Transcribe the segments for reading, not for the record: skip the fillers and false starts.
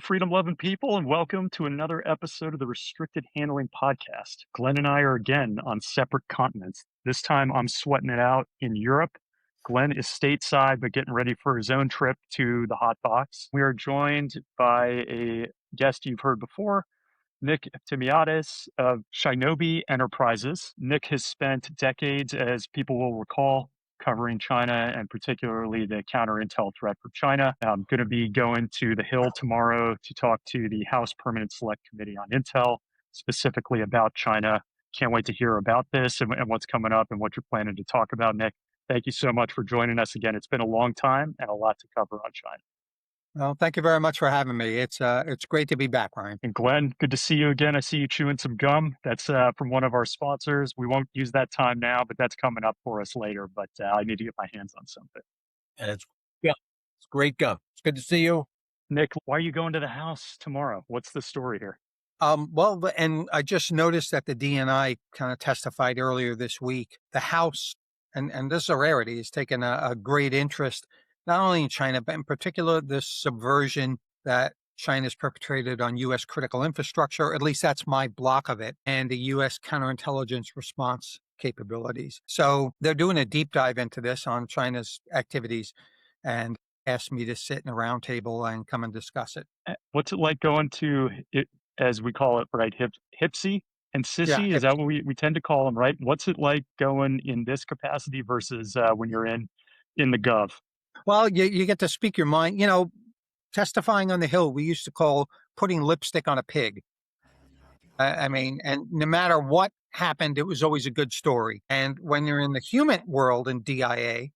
freedom loving people, and welcome to another episode of the Restricted Handling Podcast. Glenn and I are again on separate continents. This time I'm sweating it out in Europe. Glenn is stateside, but getting ready for his own trip to the hot box. We are joined by a guest you've heard before, Nick Eftimiades of Shinobi Enterprises. Nick has spent decades, as people will recall, covering China and particularly the counterintel threat for China. I'm going to be going to the Hill tomorrow to talk to the House Permanent Select Committee on Intel, specifically about China. Can't wait to hear about this and what's coming up and what you're planning to talk about, Nick. Thank you so much for joining us again. It's been a long time and a lot to cover on China. Well, thank you very much for having me. It's great to be back, Ryan. And Glenn, good to see you again. I see you chewing some gum. That's from one of our sponsors. We won't use that time now, but that's coming up for us later. But I need to get my hands on something. And it's great gum. It's good to see you. Nick, why are you going to the House tomorrow? What's the story here? And I just noticed that the DNI kind of testified earlier this week. The House, and this is a rarity, has taken a great interest not only in China, but in particular this subversion that China's perpetrated on U.S. critical infrastructure. At least that's my block of it, and the U.S. counterintelligence response capabilities. So they're doing a deep dive into this on China's activities and asked me to sit in a round table and come and discuss it. What's it like going to, it, as we call it, right, Hipsy and Sissy? Yeah, Is that what we tend to call them, right? What's it like going in this capacity versus when you're in the Gov? Well, you get to speak your mind. You know, testifying on the Hill, we used to call putting lipstick on a pig. I mean, and no matter what happened, it was always a good story. And when you're in the human world in DIA,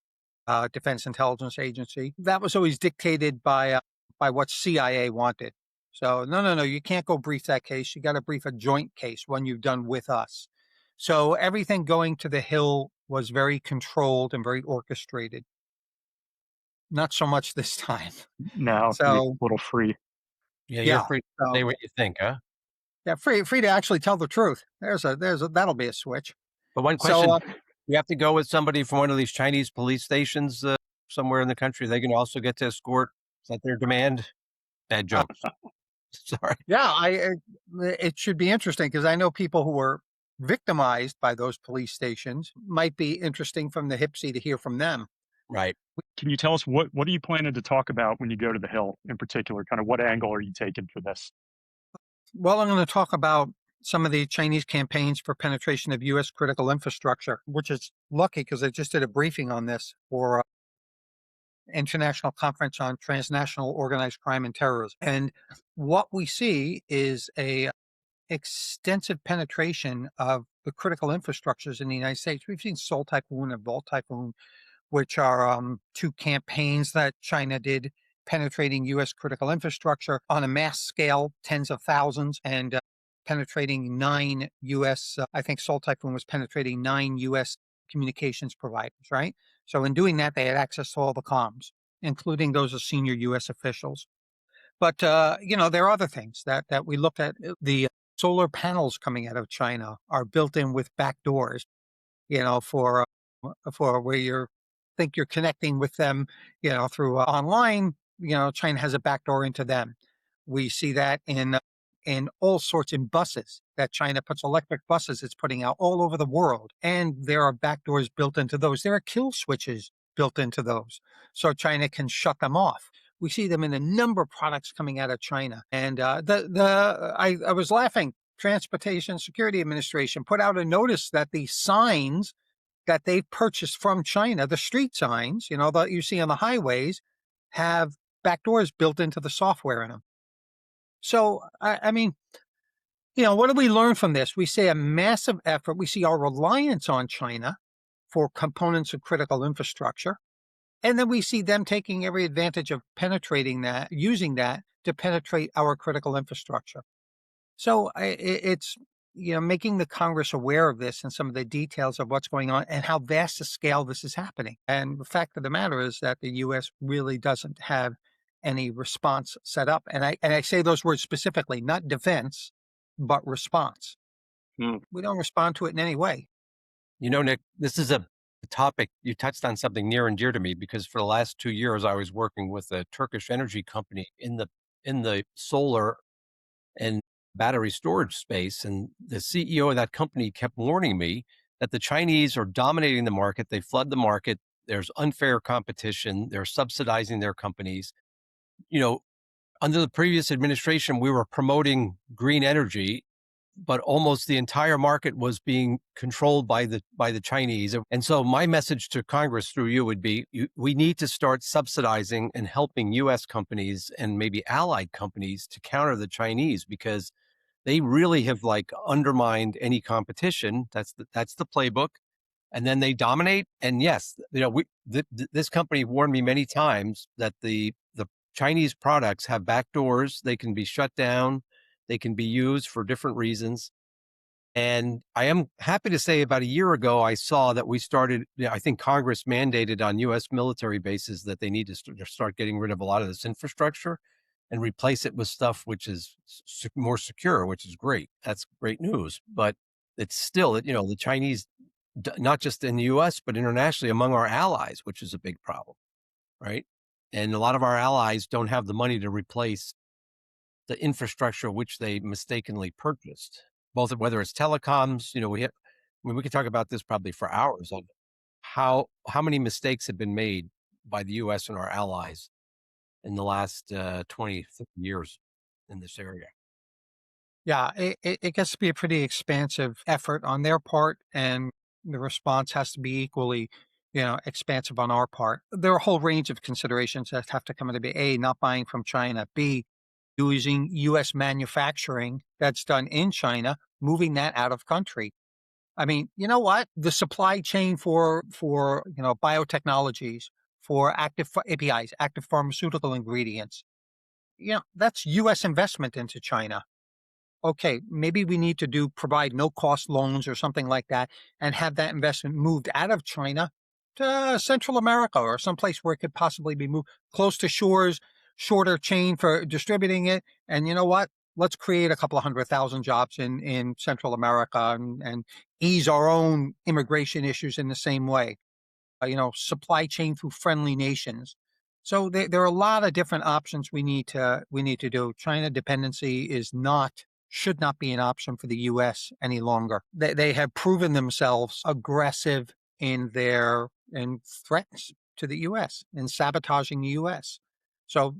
Defense Intelligence Agency, that was always dictated by what CIA wanted. So no, you can't go brief that case. You got to brief a joint case, one you've done with us. So everything going to the Hill was very controlled and very orchestrated. Not so much this time. No, So a little free. Yeah, you're free to say what you think, huh? Yeah, free to actually tell the truth. That'll be a switch. But one question, you have to go with somebody from one of these Chinese police stations somewhere in the country. They can also get to escort. Is that their demand? Bad jokes. Sorry. Yeah, it should be interesting because I know people who were victimized by those police stations. Might be interesting from the Hipsy to hear from them. Right. Can you tell us what are you planning to talk about when you go to the Hill in particular? Kind of what angle are you taking for this? Well, I'm going to talk about some of the Chinese campaigns for penetration of U.S. critical infrastructure, which is lucky because I just did a briefing on this for International Conference on Transnational Organized Crime and Terrorism. And what we see is a extensive penetration of the critical infrastructures in the United States. We've seen Seoul Typhoon and Volt Typhoon, which are two campaigns that China did penetrating U.S. critical infrastructure on a mass scale, tens of thousands, and penetrating 9 U.S., I think Seoul Typhoon was penetrating 9 U.S. communications providers, right? So in doing that, they had access to all the comms, including those of senior U.S. officials. But, there are other things that we looked at. The solar panels coming out of China are built in with backdoors, for where you're connecting with them, through online, China has a backdoor into them. We see that in all sorts in buses that China puts, electric buses it's putting out all over the world. And there are backdoors built into those. There are kill switches built into those. So China can shut them off. We see them in a number of products coming out of China. And I was laughing. Transportation Security Administration put out a notice that the signs that they've purchased from China, the street signs, that you see on the highways, have backdoors built into the software in them. So, I mean, what do we learn from this? We see a massive effort. We see our reliance on China for components of critical infrastructure. And then we see them taking every advantage of penetrating that, using that to penetrate our critical infrastructure. So it's making the Congress aware of this and some of the details of what's going on and how vast a scale this is happening. And the fact of the matter is that the U.S. really doesn't have any response set up. And I say those words specifically, not defense, but response. We don't respond to it in any way. Nick, this is a topic. You touched on something near and dear to me because for the last 2 years, I was working with a Turkish energy company in in the solar and battery storage space. And the CEO of that company kept warning me that the Chinese are dominating the market. They flood the market. There's unfair competition. They're subsidizing their companies. Under the previous administration, we were promoting green energy, but almost the entire market was being controlled by the Chinese. And so my message to Congress through you would be, we need to start subsidizing and helping U.S. companies and maybe allied companies to counter the Chinese, because they really have undermined any competition. That's the playbook. And then they dominate. And yes, this company warned me many times that the Chinese products have backdoors. They can be shut down. They can be used for different reasons. And I am happy to say about a year ago, I saw that we started, I think Congress mandated on U.S. military bases that they need to start getting rid of a lot of this infrastructure and replace it with stuff which is more secure, which is great. That's great news. But it's still, the Chinese, not just in the U.S., but internationally among our allies, which is a big problem, right? And a lot of our allies don't have the money to replace the infrastructure which they mistakenly purchased, both whether it's telecoms. We could talk about this probably for hours on how many mistakes have been made by the U.S. and our allies in the last 20, 30 years in this area. Yeah, it gets to be a pretty expansive effort on their part, and the response has to be equally, expansive on our part. There are a whole range of considerations that have to come into being. A, not buying from China. B, using U.S. manufacturing that's done in China, moving that out of country. I mean, you know what? The supply chain for biotechnologies, for active APIs, active pharmaceutical ingredients, that's U.S. investment into China. Okay, maybe we need to provide no-cost loans or something like that and have that investment moved out of China to Central America or someplace where it could possibly be moved close to shores, shorter chain for distributing it. And you know what? Let's create a couple of 100,000 jobs in Central America and ease our own immigration issues in the same way. Supply chain through friendly nations. So there are a lot of different options we need to do. China dependency should not be an option for the U.S. any longer. They have proven themselves aggressive in threats to the U.S. and sabotaging the U.S. So,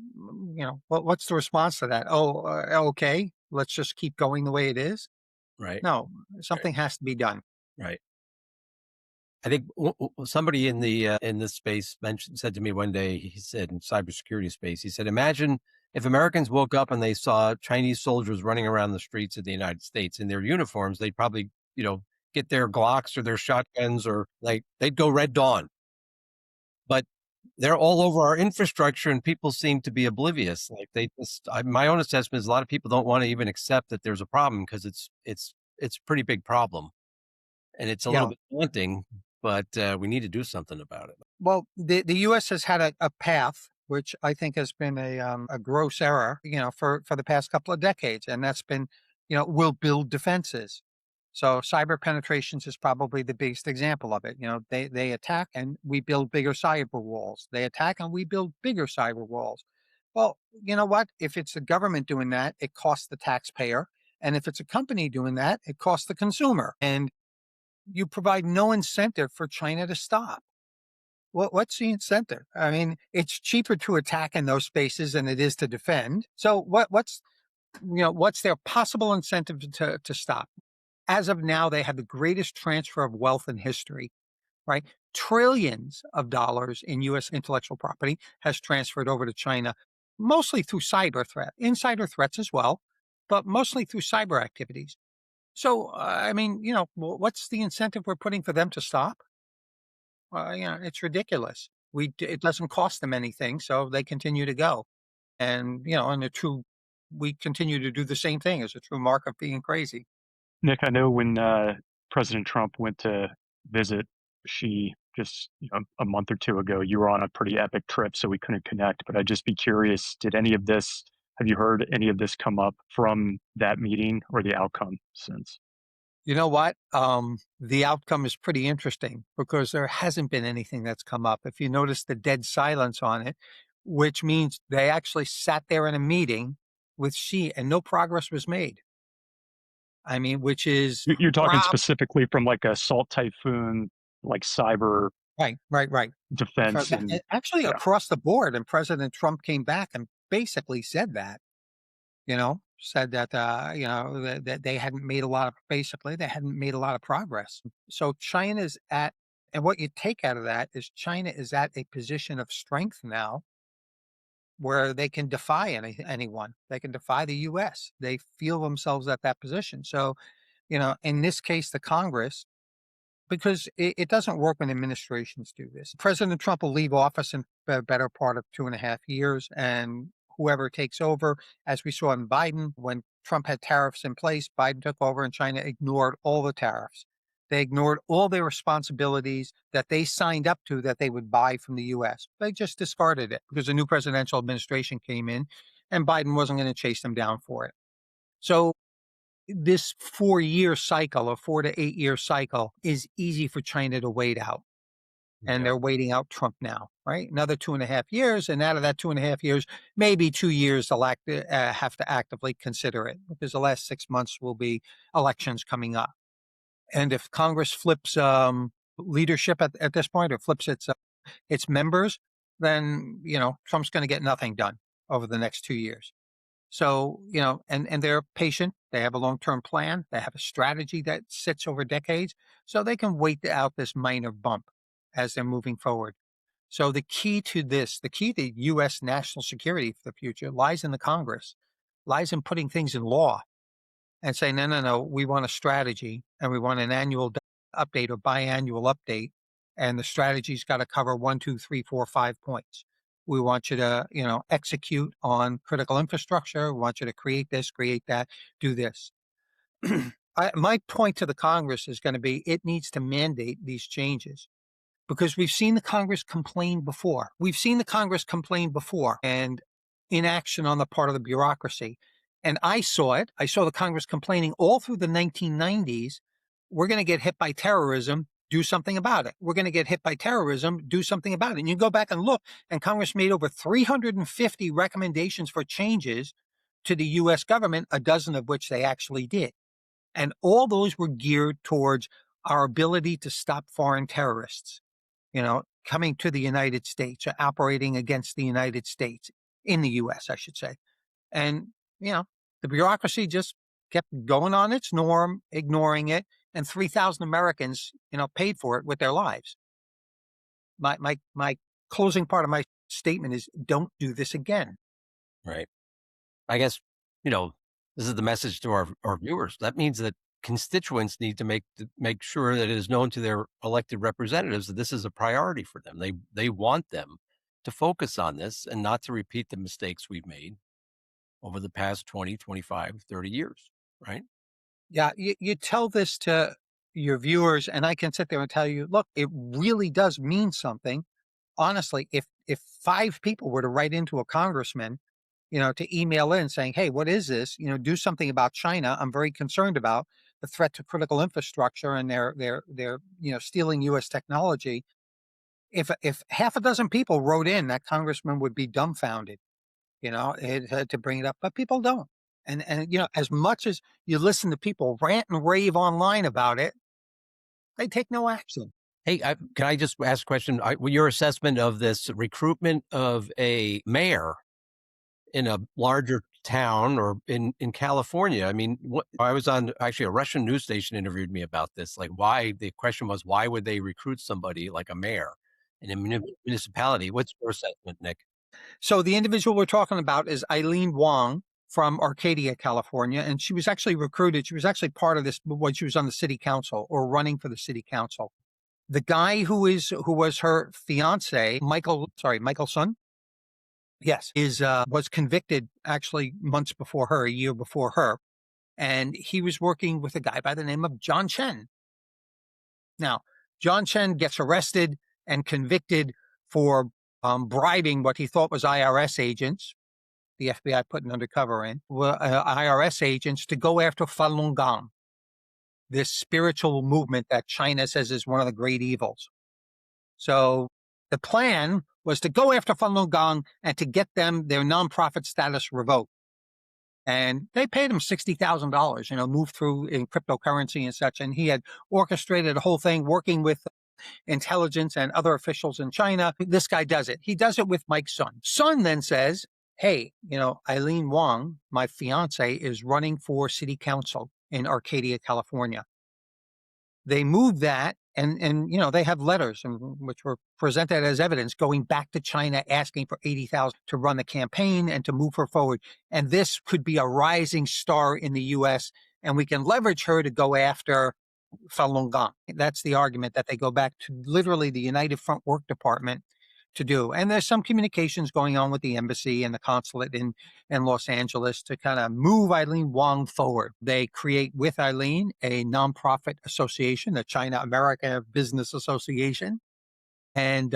what's the response to that? Oh, okay, let's just keep going the way it is. Right. No, something has to be done. Right. I think somebody in this space said to me one day, he said, in cybersecurity space, he said, imagine if Americans woke up and they saw Chinese soldiers running around the streets of the United States in their uniforms, they'd probably, get their Glocks or their shotguns, or they'd go Red Dawn. But they're all over our infrastructure and people seem to be oblivious. My own assessment is a lot of people don't want to even accept that there's a problem, because it's a pretty big problem and it's a little bit daunting, but we need to do something about it. Well, the U.S. has had a path, which I think has been a gross error, for the past couple of decades. And that's been, we'll build defenses. So cyber penetrations is probably the biggest example of it. They attack and we build bigger cyber walls. They attack and we build bigger cyber walls. Well, you know what? If it's the government doing that, it costs the taxpayer. And if it's a company doing that, it costs the consumer. And you provide no incentive for China to stop. What's the incentive? I mean, it's cheaper to attack in those spaces than it is to defend. So what's their possible incentive to stop? As of now, they have the greatest transfer of wealth in history, right? Trillions of dollars in U.S. intellectual property has transferred over to China, mostly through insider threats as well, but mostly through cyber activities. So, I mean, what's the incentive we're putting for them to stop? It's ridiculous. It doesn't cost them anything, so they continue to go. And, we continue to do the same thing as a true mark of being crazy. Nick, I know when President Trump went to visit Xi just a month or two ago, you were on a pretty epic trip, so we couldn't connect. But I'd just be curious, have you heard any of this come up from that meeting or the outcome since? You know what? The outcome is pretty interesting because there hasn't been anything that's come up. If you notice the dead silence on it, which means they actually sat there in a meeting with Xi and no progress was made. I mean, which is You're talking specifically from like a Salt Typhoon, like cyber right. defense, and Actually, yeah. across the board, and President Trump came back and basically said that, said that that they hadn't made a lot of progress. So China's at, and what you take out of that is China is at a position of strength now, where they can defy anyone. They can defy the U.S. They feel themselves at that position. So, in this case, the Congress, because it doesn't work when administrations do this. President Trump will leave office in the better part of 2.5 years, and whoever takes over, as we saw in Biden, when Trump had tariffs in place, Biden took over and China ignored all the tariffs. They ignored all their responsibilities that they signed up to that they would buy from the U.S. They just discarded it because a new presidential administration came in and Biden wasn't going to chase them down for it. So this 4-year cycle, or 4 to 8 year cycle, is easy for China to wait out. And they're waiting out Trump now, right? Another 2.5 years. And out of that 2.5 years, maybe 2 years they'll have to actively consider it, because the last 6 months will be elections coming up. And if Congress flips leadership at this point, or flips its members, then, Trump's going to get nothing done over the next 2 years. So, and they're patient. They have a long-term plan. They have a strategy that sits over decades. So they can wait out this minor bump as they're moving forward. So the key to U.S. national security for the future lies in the Congress, lies in putting things in law and saying, no, we want a strategy and we want an annual update or biannual update. And the strategy's got to cover 1, 2, 3, 4, 5 points. We want you to, execute on critical infrastructure. We want you to create this, create that, do this. My point to the Congress is going to be, it needs to mandate these changes, because we've seen the Congress complain before. And inaction on the part of the bureaucracy. And I saw it. I saw the Congress complaining all through the 1990s. We're going to get hit by terrorism. Do something about it. We're going to get hit by terrorism. Do something about it. And you go back and look, and Congress made over 350 recommendations for changes to the U.S. government, a dozen of which they actually did. And all those were geared towards our ability to stop foreign terrorists, coming to the United States or operating against the United States, in the U.S., I should say. And, the bureaucracy just kept going on its norm, ignoring it, and 3,000 Americans, paid for it with their lives. My closing part of my statement is, don't do this again. Right. I guess, this is the message to our viewers. That means that constituents need to make sure that it is known to their elected representatives that this is a priority for them. They want them to focus on this and not to repeat the mistakes we've made over the past 20, 25, 30 years, right? Yeah, you tell this to your viewers, and I can sit there and tell you, look, it really does mean something. Honestly, if 5 people were to write into a congressman, to email in saying, hey, what is this? Do something about China. I'm very concerned about the threat to critical infrastructure, and they're stealing U.S. technology. If half a dozen people wrote in, that congressman would be dumbfounded, to bring it up, but people don't. And as much as you listen to people rant and rave online about it, they take no action. Hey, can I just ask a question? Your assessment of this recruitment of a mayor in a larger town or in California? I mean, I was on, actually, a Russian news station interviewed me about this. Like, the question was, why would they recruit somebody like a mayor in a municipality? What's your assessment, Nick? So the individual we're talking about is Eileen Wong from Arcadia, California, and she was actually recruited. She was actually part of this when she was on the city council, or running for the city council. The guy who was her fiance, Michelson, yes, was convicted actually months before her, a year before her, and he was working with a guy by the name of John Chen. Now, John Chen gets arrested and convicted for bribing what he thought was IRS agents. The FBI put an undercover in, IRS agents, to go after Falun Gong, this spiritual movement that China says is one of the great evils. So the plan was to go after Falun Gong and to get them their nonprofit status revoked. And they paid him $60,000, moved through in cryptocurrency and such. And he had orchestrated the whole thing, working with intelligence and other officials in China. This guy does it. He does it with Mike Sun. Sun then says, hey, Eileen Wong, my fiance, is running for city council in Arcadia, California. They moved that, and they have letters which were presented as evidence going back to China asking for $80,000 to run the campaign and to move her forward. And this could be a rising star in the U.S., and we can leverage her to go after Falun Gong. That's the argument that they go back to literally the United Front Work Department to do. And there's some communications going on with the embassy and the consulate in Los Angeles to kind of move Eileen Wong forward. They create with Eileen a nonprofit association, the China America Business Association. And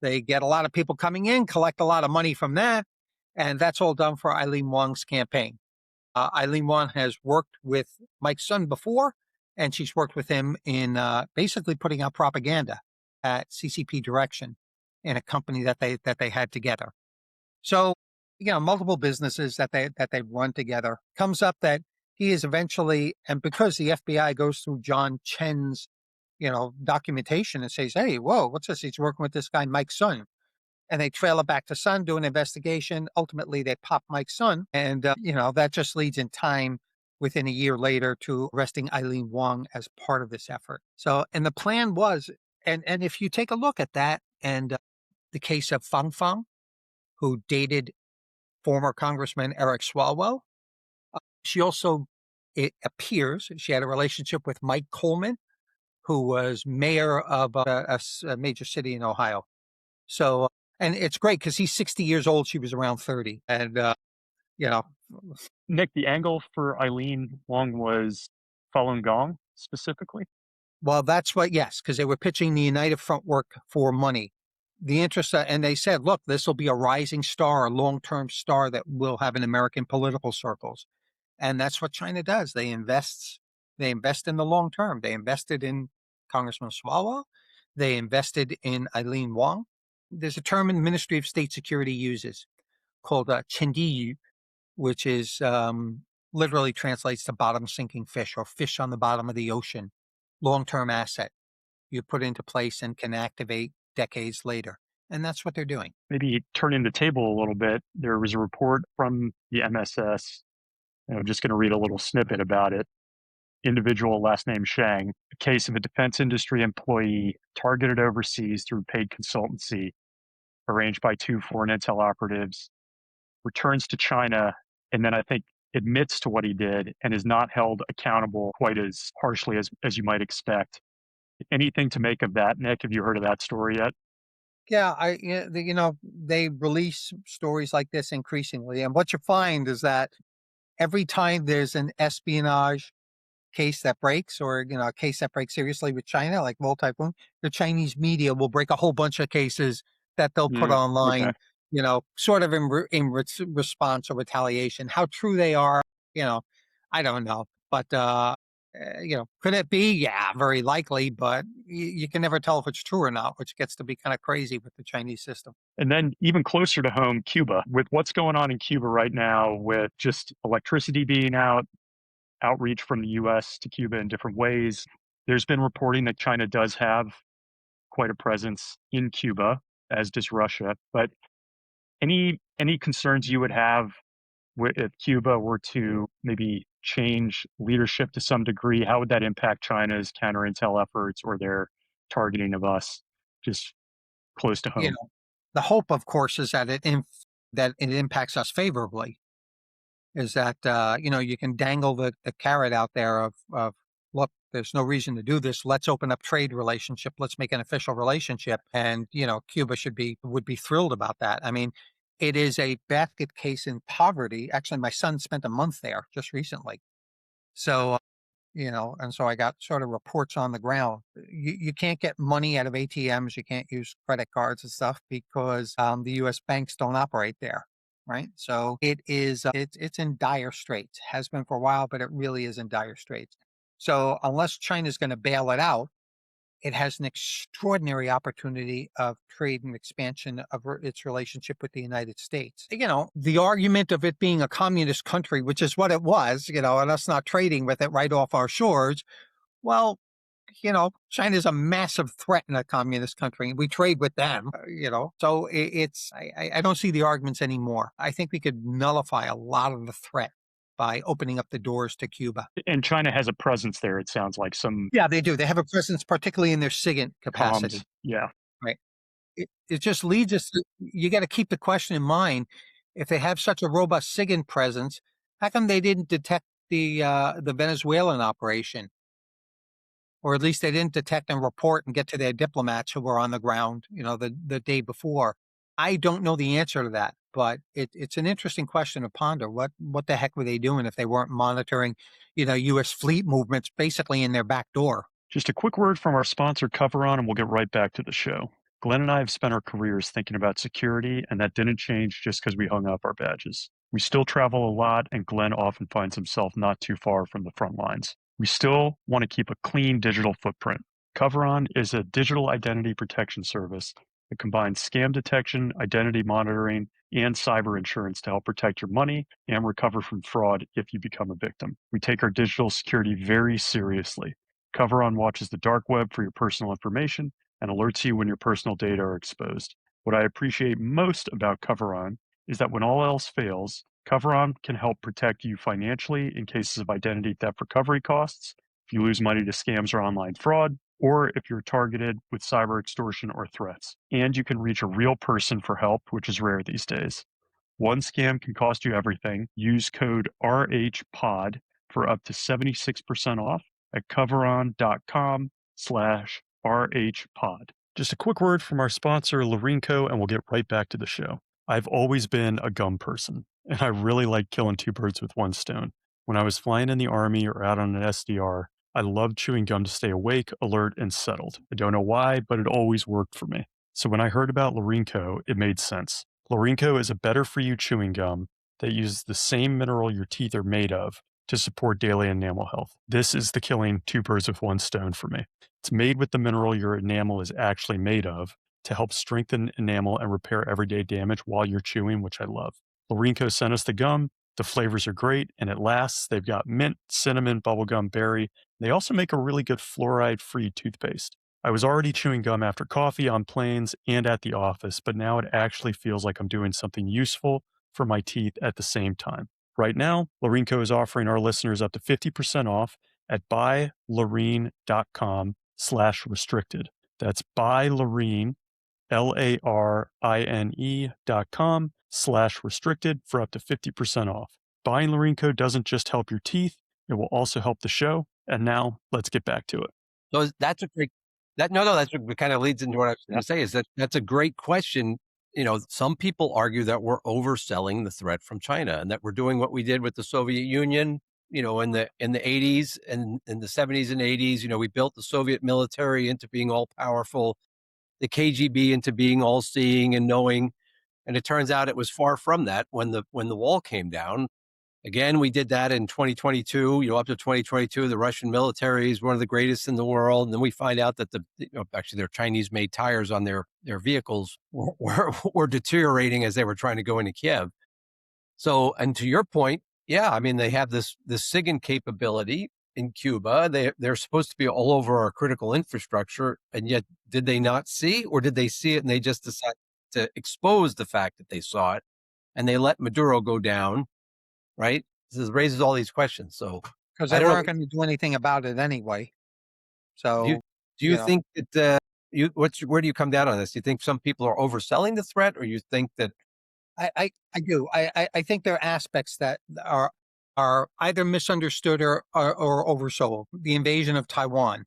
they get a lot of people coming in, collect a lot of money from that. And that's all done for Eileen Wong's campaign. Eileen Wong has worked with Mike Sun before, and she's worked with him in basically putting out propaganda at CCP direction in a company that they had together. So, multiple businesses that they run together. Comes up that he is eventually, and because the FBI goes through John Chen's, documentation and says, hey, whoa, what's this? He's working with this guy, Mike Sun. And they trail it back to Sun, do an investigation. Ultimately, they pop Mike Sun. And, that just leads in time within a year later to arresting Eileen Wong as part of this effort. So, and the plan was, and if you take a look at that and the case of Fang Fang, who dated former Congressman Eric Swalwell, she also, it appears, she had a relationship with Mike Coleman, who was mayor of a major city in Ohio. So, and it's great because he's 60 years old. She was around 30. And, Nick, the angle for Eileen Wong was Falun Gong specifically? Well, that's what, yes, because they were pitching the United Front Work for money. The interest, and they said, look, this will be a rising star, a long-term star that will have in American political circles. And that's what China does. They invest in the long term. They invested in Congressman Swalwell. They invested in Eileen Wong. There's a term in the Ministry of State Security uses called chendiyu, which is literally translates to bottom sinking fish or fish on the bottom of the ocean, long-term asset you put into place and can activate decades later. And that's what they're doing. Maybe turning the table a little bit, there was a report from the MSS, and I'm just going to read a little snippet about it. Individual, last name Shang, a case of a defense industry employee targeted overseas through paid consultancy arranged by two foreign intel operatives, returns to China, and then I think admits to what he did and is not held accountable quite as harshly as you might expect. Anything to make of that, Nick? Have you heard of that story yet? Yeah, they release stories like this increasingly. And what you find is that every time there's an espionage case that breaks, or a case that breaks seriously with China, like Typhoon, the Chinese media will break a whole bunch of cases that they'll put online, Okay. sort of in response or retaliation. How true they are, I don't know. But could it be? Yeah, very likely. But you can never tell if it's true or not, which gets to be kind of crazy with the Chinese system. And then even closer to home, Cuba, with what's going on in Cuba right now, with just electricity being out, outreach from the US to Cuba in different ways. There's been reporting that China does have quite a presence in Cuba, as does Russia. But any concerns you would have if Cuba were to maybe change leadership to some degree? How would that impact China's counterintel efforts or their targeting of us just close to home? The hope, of course, is that it impacts us favorably. Is that you can dangle the carrot out there of look, there's no reason to do this. Let's open up trade relationship. Let's make an official relationship. And Cuba would be thrilled about that. I mean, it is a basket case in poverty. Actually, my son spent a month there just recently. So and so I got sort of reports on the ground. You can't get money out of ATMs. You can't use credit cards and stuff because the U.S. banks don't operate there. Right. So it is, it's in dire straits, has been for a while, but it really is in dire straits. So unless China's going to bail it out, it has an extraordinary opportunity of trade and expansion of its relationship with the United States. The argument of it being a communist country, which is what it was, and us not trading with it right off our shores. Well, China's a massive threat in a communist country, and we trade with them, So I don't see the arguments anymore. I think we could nullify a lot of the threat by opening up the doors to Cuba. And China has a presence there, it sounds like, some Yeah, they do. They have a presence, particularly in their SIGINT capacity. comms. Yeah. Right. It just leads us to, you got to keep the question in mind. If they have such a robust SIGINT presence, how come they didn't detect the Venezuelan operation? Or at least they didn't detect and report and get to their diplomats who were on the ground, the day before. I don't know the answer to that, but it's an interesting question to ponder. What the heck were they doing if they weren't monitoring, U.S. fleet movements basically in their back door? Just a quick word from our sponsor, Coveron, and we'll get right back to the show. Glenn and I have spent our careers thinking about security, and that didn't change just because we hung up our badges. We still travel a lot, and Glenn often finds himself not too far from the front lines. We still want to keep a clean digital footprint. Coveron is a digital identity protection service that combines scam detection, identity monitoring, and cyber insurance to help protect your money and recover from fraud if you become a victim. We take our digital security very seriously. Coveron watches the dark web for your personal information and alerts you when your personal data are exposed. What I appreciate most about Coveron is that when all else fails, Coveron can help protect you financially in cases of identity theft recovery costs, if you lose money to scams or online fraud, or if you're targeted with cyber extortion or threats. And you can reach a real person for help, which is rare these days. One scam can cost you everything. Use code RHPOD for up to 76% off at coveron.com/RHPod. Just a quick word from our sponsor, Larinco, and we'll get right back to the show. I've always been a gum person, and I really like killing two birds with one stone. When I was flying in the Army or out on an SDR, I loved chewing gum to stay awake, alert, and settled. I don't know why, but it always worked for me. So when I heard about Larinco, it made sense. Larinco is a better-for-you chewing gum that uses the same mineral your teeth are made of to support daily enamel health. This is the killing two birds with one stone for me. It's made with the mineral your enamel is actually made of to help strengthen enamel and repair everyday damage while you're chewing, which I love. Larinco sent us the gum. The flavors are great and it lasts. They've got mint, cinnamon, bubblegum, berry. They also make a really good fluoride-free toothpaste. I was already chewing gum after coffee on planes and at the office, but now it actually feels like I'm doing something useful for my teeth at the same time. Right now, Larinco is offering our listeners up to 50% off at buylarine.com/restricted. That's buylarine, LARINE.com/restricted for up to 50% off. Buying Larinco doesn't just help your teeth, it will also help the show. And now let's get back to it. So that's a great, that's what kind of leads into what I was going to say is that's a great question. Some people argue that we're overselling the threat from China and that we're doing what we did with the Soviet Union, in the 80s and in the 70s and 80s. We built the Soviet military into being all powerful, the KGB into being all seeing and knowing. And it turns out it was far from that when the wall came down. Again, we did that in 2022, up to 2022, the Russian military is one of the greatest in the world. And then we find out that actually their Chinese made tires on their vehicles were deteriorating as they were trying to go into Kiev. So, and to your point, yeah, I mean, they have this SIGINT capability in Cuba. They're supposed to be all over our critical infrastructure. And yet did they not see, or did they see it and they just decided to expose the fact that they saw it and they let Maduro go down? Right? This raises all these questions. So, because they weren't going to do anything about it anyway. So, do you think that where do you come down on this? Do you think some people are overselling the threat, or you think that? I do. I think there are aspects that are either misunderstood or oversold. The invasion of Taiwan.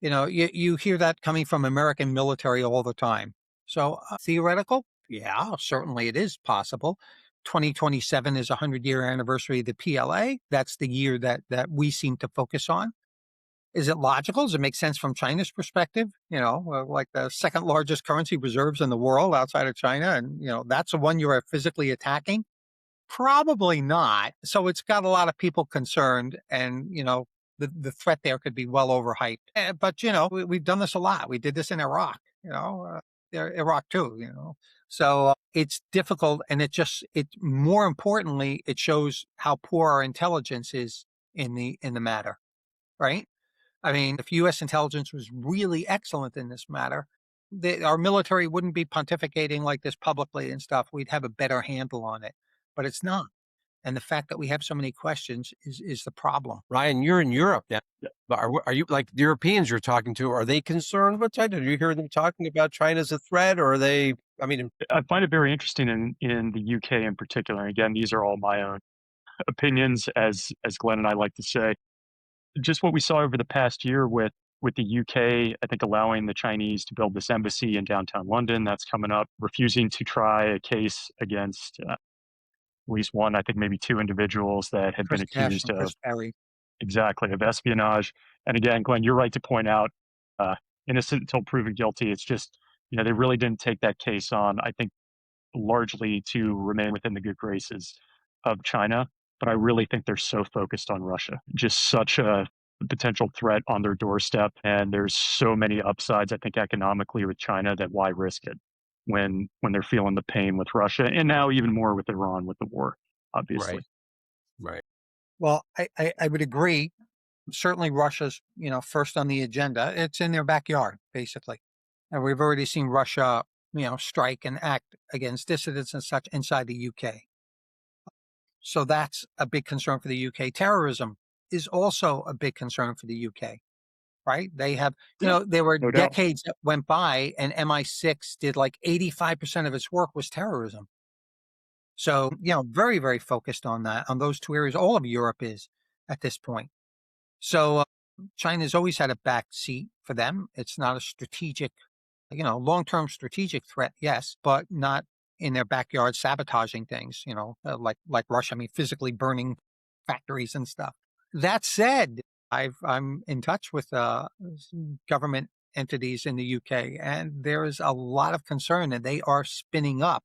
You hear that coming from American military all the time. So theoretical, yeah, certainly it is possible. 2027 is a 100-year anniversary of the PLA. That's the year that we seem to focus on. Is it logical? Does it make sense from China's perspective? Like the second largest currency reserves in the world outside of China. And, that's the one you are physically attacking. Probably not. So it's got a lot of people concerned. And, the threat there could be well overhyped. But, we've done this a lot. We did this in Iraq, Iraq too, So it's difficult. And more importantly, it shows how poor our intelligence is in the matter, right? I mean, if U.S. intelligence was really excellent in this matter, our military wouldn't be pontificating like this publicly and stuff. We'd have a better handle on it, but it's not. And the fact that we have so many questions is the problem. Ryan, you're in Europe now. Yeah. Are you, like, the Europeans you're talking to, are they concerned with China? Do you hear them talking about China as a threat, or are they, I find it very interesting in the UK in particular. And again, these are all my own opinions, as Glenn and I like to say. Just what we saw over the past year with the UK, I think allowing the Chinese to build this embassy in downtown London, that's coming up, refusing to try a case against at least one, I think maybe two individuals that had been accused of espionage. And again, Glenn, you're right to point out innocent until proven guilty. It's just, they really didn't take that case on, I think, largely to remain within the good graces of China. But I really think they're so focused on Russia, just such a potential threat on their doorstep. And there's so many upsides, I think, economically with China, that why risk it when they're feeling the pain with Russia, and now even more with Iran with the war, obviously. Right. Well, I would agree. Certainly Russia's, first on the agenda. It's in their backyard, basically. And we've already seen Russia, strike and act against dissidents and such inside the UK. So that's a big concern for the UK. Terrorism is also a big concern for the UK, right? They have, there were decades that went by and MI6 did like 85% of its work was terrorism. So, very, very focused on that, on those two areas. All of Europe is at this point. So China's always had a back seat for them. It's not a strategic, long-term strategic threat, yes, but not in their backyard sabotaging things, like Russia, physically burning factories and stuff. That said, I'm in touch with government entities in the UK, and there is a lot of concern that they are spinning up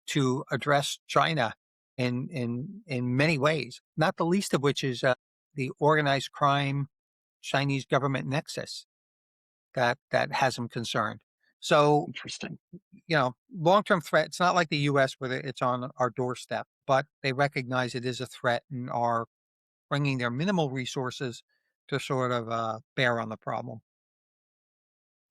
to address China in many ways, not the least of which is the organized crime Chinese government nexus that has them concerned. So, interesting. Long-term threat. It's not like the U.S. where it's on our doorstep, but they recognize it is a threat and are bringing their minimal resources to sort of bear on the problem.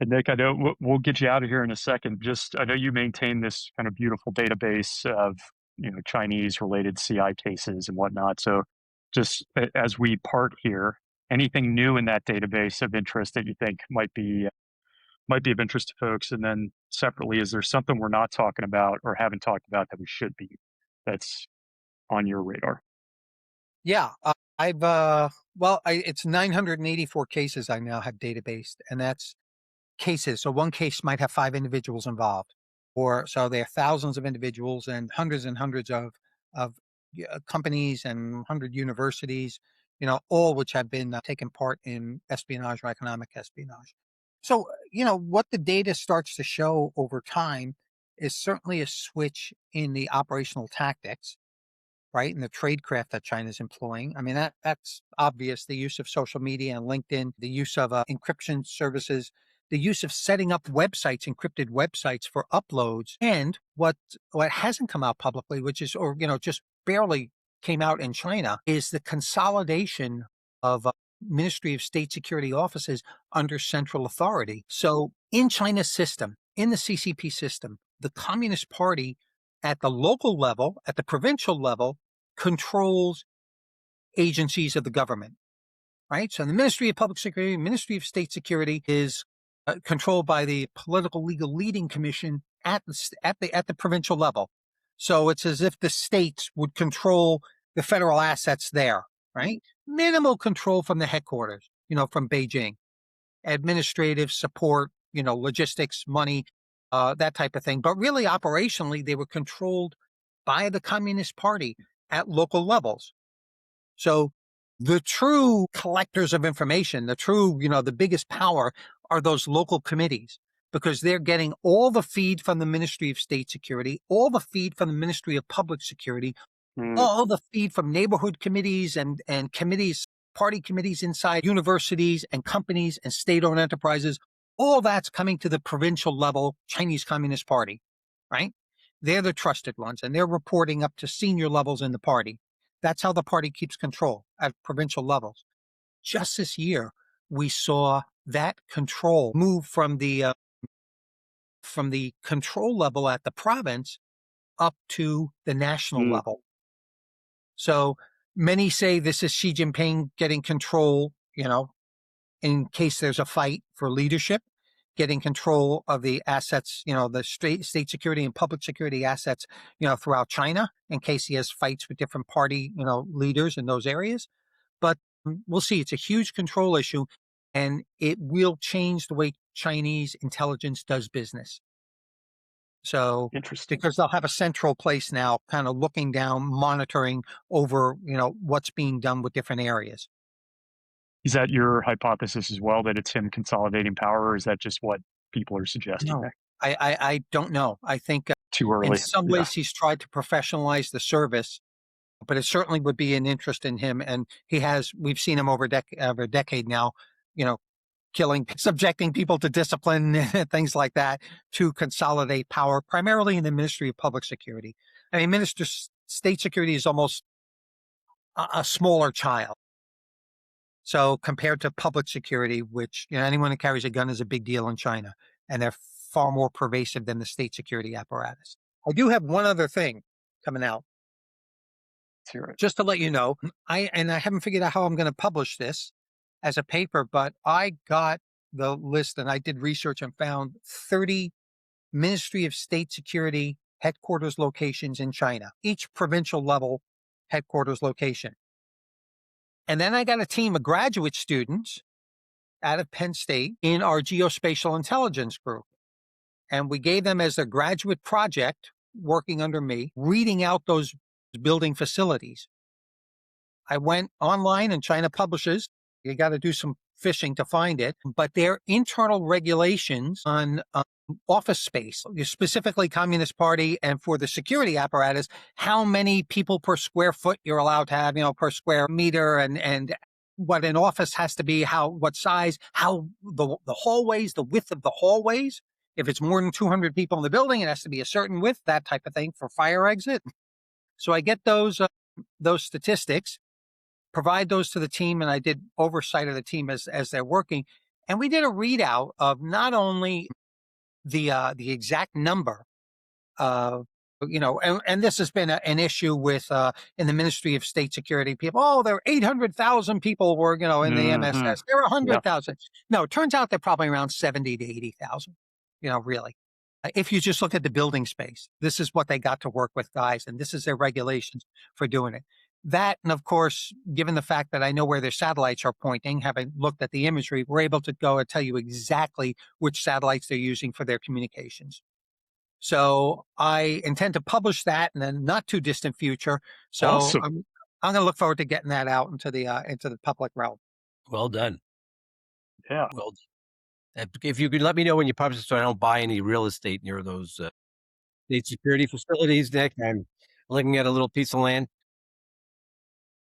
And Nick, I know we'll get you out of here in a second. I know you maintain this kind of beautiful database of Chinese-related CI cases and whatnot. So, just as we part here, anything new in that database of interest that you think might be of interest to folks? And then separately, is there something we're not talking about or haven't talked about that we should be, that's on your radar? Yeah, it's 984 cases I now have databased, and that's cases. So one case might have 5 individuals involved, so there are thousands of individuals and hundreds of companies and 100 universities, all which have been taken part in espionage or economic espionage. So, what the data starts to show over time is certainly a switch in the operational tactics, right? And the tradecraft that China's employing. That's obvious. The use of social media and LinkedIn, the use of encryption services, the use of setting up websites, encrypted websites for uploads. And what hasn't come out publicly, which is, just barely came out in China, is the consolidation of Ministry of State Security offices under central authority. So in China's system, in the CCP system, the Communist Party at the local level, at the provincial level, controls agencies of the government, right? So the Ministry of Public Security, Ministry of State Security is controlled by the Political Legal Leading Commission at the provincial level. So it's as if the states would control the federal assets there, right? Minimal control from the headquarters, from Beijing, administrative support, logistics, money, that type of thing. But really, operationally, they were controlled by the Communist Party at local levels. So the true collectors of information, the biggest power are those local committees, because they're getting all the feed from the Ministry of State Security, all the feed from the Ministry of Public Security, all the feed from neighborhood committees and committees party committees inside universities and companies and state-owned enterprises. All that's coming to the provincial level, Chinese Communist Party, right? They're the trusted ones, and they're reporting up to senior levels in the party. That's how the party keeps control at provincial levels. Just this year, we saw that control move from the control level at the province up to the national level. So many say this is Xi Jinping getting control, in case there's a fight for leadership, getting control of the assets, the state security and public security assets, throughout China, in case he has fights with different party, leaders in those areas. But we'll see. It's a huge control issue, and it will change the way Chinese intelligence does business. So, Interesting. because they'll have a central place now, kind of looking down, monitoring over, what's being done with different areas. Is that your hypothesis as well, that it's him consolidating power, or is that just what people are suggesting No, there? I don't know. I think Too early. in some ways he's tried to professionalize the service, but it certainly would be an interest in him. And we've seen him over a decade now, subjecting people to discipline and things like that to consolidate power, primarily in the Ministry of Public Security. I mean, State Security is almost a smaller child. So compared to public security, which, anyone who carries a gun is a big deal in China, and they're far more pervasive than the state security apparatus. I do have one other thing coming out. Let's hear it. Just to let you know, I haven't figured out how I'm going to publish this as a paper, but I got the list and I did research and found 30 Ministry of State Security headquarters locations in China, each provincial level headquarters location. And then I got a team of graduate students out of Penn State in our geospatial intelligence group. And we gave them as a graduate project, working under me, reading out those building facilities. I went online and China publishes. You got to do some fishing to find it, but their internal regulations on office space, specifically Communist Party, and for the security apparatus, how many people per square foot you're allowed to have, per square meter, and what an office has to be, what size, how the hallways, the width of the hallways. If it's more than 200 people in the building, it has to be a certain width, that type of thing for fire exit. So I get those statistics, provide those to the team, and I did oversight of the team as they're working. And we did a readout of not only the exact number, and this has been an issue with in the Ministry of State Security. People, there are 800,000 people were, in the MSS. There were 100,000. No, it turns out they're probably around 70 to 80,000. Really. If you just look at the building space, this is what they got to work with, guys, and this is their regulations for doing it. That, and of course, given the fact that I know where their satellites are pointing, having looked at the imagery, we're able to go and tell you exactly which satellites they're using for their communications. So I intend to publish that in a not too distant future. So Awesome. I'm going to look forward to getting that out into the public realm. Well done. Yeah. Well done. If you could let me know when you publish it so I don't buy any real estate near those state security facilities, Nick. I'm looking at a little piece of land.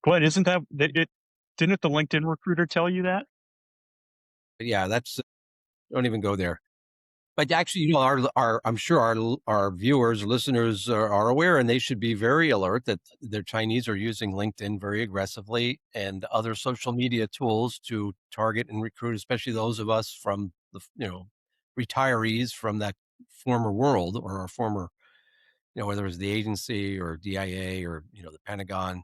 Glenn, isn't that it? Didn't the LinkedIn recruiter tell you that? But yeah, don't even go there. But actually, I'm sure our viewers, listeners are aware, and they should be very alert that the Chinese are using LinkedIn very aggressively and other social media tools to target and recruit, especially those of us from the retirees from that former world, or our former, whether it was the agency or DIA or the Pentagon,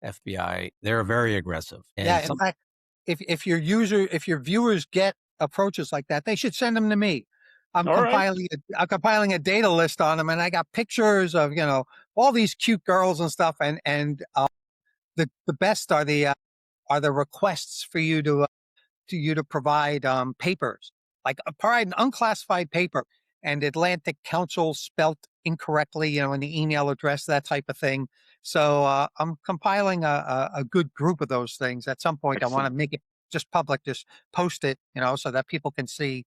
FBI. They're very aggressive. And in fact, if your viewers get approaches like that, they should send them to me. I'm compiling a data list on them, and I got pictures of all these cute girls and stuff, and the best are the requests for you to provide papers, like provide an unclassified paper, and Atlantic Council spelt incorrectly, in the email address, that type of thing. So I'm compiling a good group of those things. At some point, Excellent. I want to make it just public, just post it, so that people can see.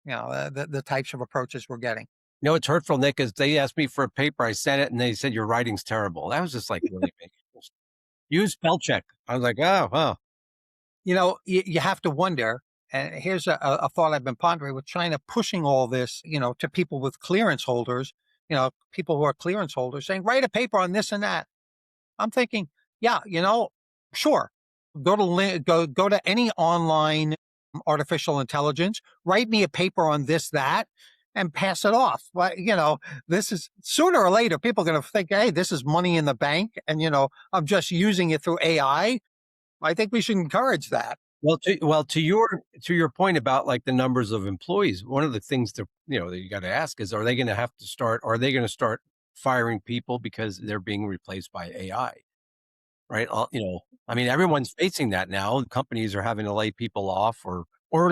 The types of approaches we're getting. It's hurtful, Nick, is they asked me for a paper. I sent it and they said, your writing's terrible. That was just like, really big. Use spell check. I was like, oh, wow. You have to wonder, and here's a thought I've been pondering with China pushing all this, to people with clearance holders, people who are clearance holders saying, write a paper on this and that. I'm thinking, yeah, sure. Go to any online artificial intelligence, write me a paper on this, that, and pass it off. Well, this is sooner or later, people are going to think, hey, this is money in the bank. And, I'm just using it through AI. I think we should encourage that. Well, to your point about like the numbers of employees, one of the things that you got to ask is, are they going to start firing people because they're being replaced by AI? Right. I mean, everyone's facing that now. Companies are having to lay people off or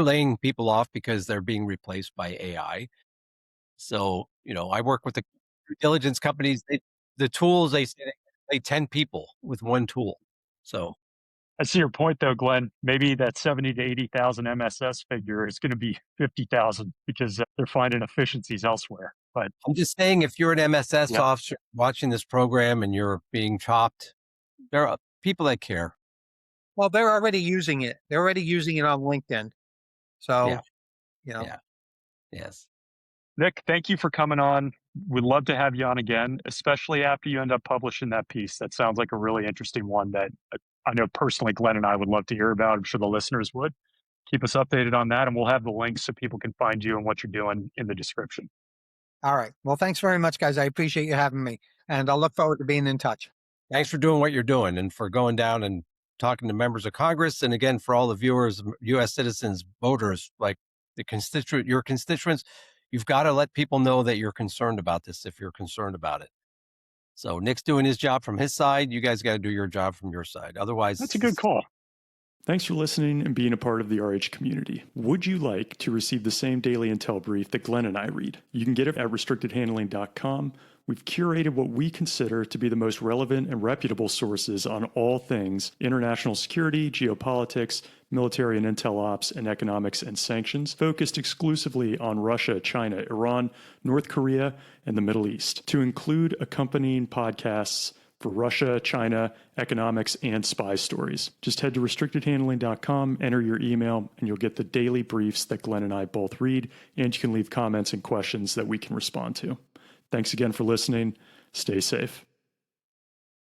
laying people off because they're being replaced by AI. So, I work with the due diligence companies. The tools, they say they 10 people with one tool. So I see your point, though, Glenn. Maybe that 70 to 80,000 MSS figure is going to be 50,000 because they're finding efficiencies elsewhere. But I'm just saying, if you're an MSS officer watching this program and you're being chopped, there are people that care. Well, they're already using it. They're already using it on LinkedIn. So, Yeah. Yes. Nick, thank you for coming on. We'd love to have you on again, especially after you end up publishing that piece. That sounds like a really interesting one that I know personally Glenn and I would love to hear about. I'm sure the listeners would. Keep us updated on that, and we'll have the links so people can find you and what you're doing in the description. All right. Well, thanks very much, guys. I appreciate you having me, and I'll look forward to being in touch. Thanks for doing what you're doing and for going down and talking to members of Congress. And again, for all the viewers, U.S. citizens, voters, like your constituents, you've got to let people know that you're concerned about this if you're concerned about it. So Nick's doing his job from his side. You guys got to do your job from your side. Otherwise, that's a good call. Thanks for listening and being a part of the RH community. Would you like to receive the same daily intel brief that Glenn and I read? You can get it at restrictedhandling.com. We've curated what we consider to be the most relevant and reputable sources on all things international security, geopolitics, military and intel ops, and economics and sanctions, focused exclusively on Russia, China, Iran, North Korea, and the Middle East, to include accompanying podcasts for Russia, China, economics, and spy stories. Just head to restrictedhandling.com, enter your email, and you'll get the daily briefs that Glenn and I both read, and you can leave comments and questions that we can respond to. Thanks again for listening. Stay safe.